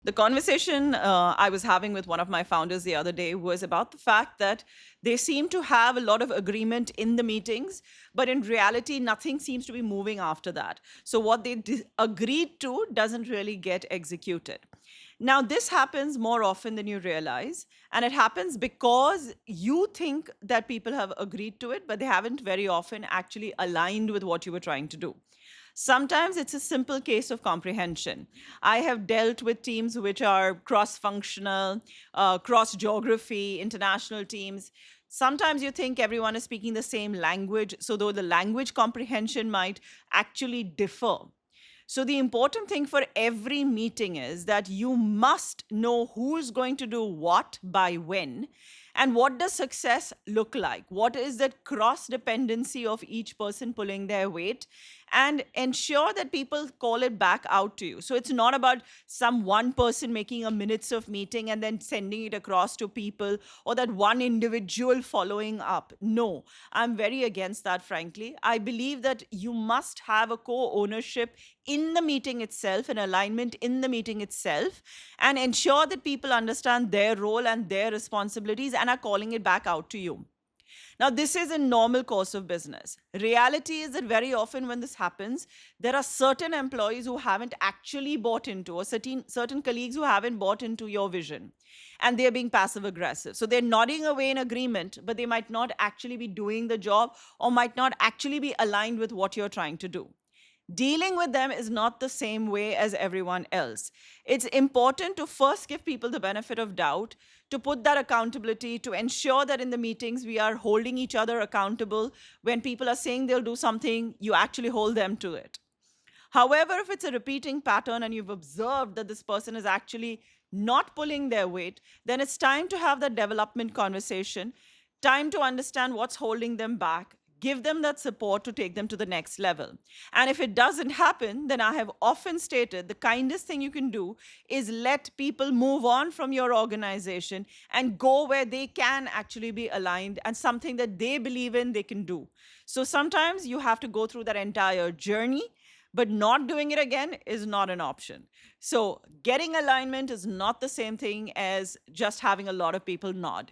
The conversation I was having with one of my founders the other day was about the fact that they seem to have a lot of agreement in the meetings, but in reality, nothing seems to be moving after that. So, what they agreed to doesn't really get executed. Now, this happens more often than you realize, and it happens because you think that people have agreed to it, but they haven't very often actually aligned with what you were trying to do. Sometimes it's a simple case of comprehension. I have dealt with teams which are cross functional, cross geography, international teams. Sometimes you think everyone is speaking the same language, so though the language comprehension might actually differ. So, the important thing for every meeting is that you must know who's going to do what by when and what does success look like. What is that cross dependency of each person pulling their weight, and ensure that people call it back out to you. So, it's not about some one person making a minutes of meeting and then sending it across to people, or that one individual following up. No, I'm very against that, frankly. I believe that you must have a co ownership in the meeting itself, an alignment in the meeting itself, and ensure that people understand their role and their responsibilities and are calling it back out to you. Now, this is a normal course of business. Reality is that very often when this happens, there are certain employees who haven't actually bought into, or certain colleagues who haven't bought into your vision, and they're being passive aggressive. So they're nodding away in agreement, but they might not actually be doing the job or might not actually be aligned with what you're trying to do. Dealing with them is not the same way as everyone else. It's important to first give people the benefit of doubt, to put that accountability, to ensure that in the meetings we are holding each other accountable. When people are saying they'll do something, you actually hold them to it. However, if it's a repeating pattern and you've observed that this person is actually not pulling their weight, then it's time to have that development conversation, time to understand what's holding them back, give them that support to take them to the next level. And if it doesn't happen, then I have often stated the kindest thing you can do is let people move on from your organization and go where they can actually be aligned and something that they believe in they can do. So sometimes you have to go through that entire journey, but not doing it again is not an option. So, getting alignment is not the same thing as just having a lot of people nod.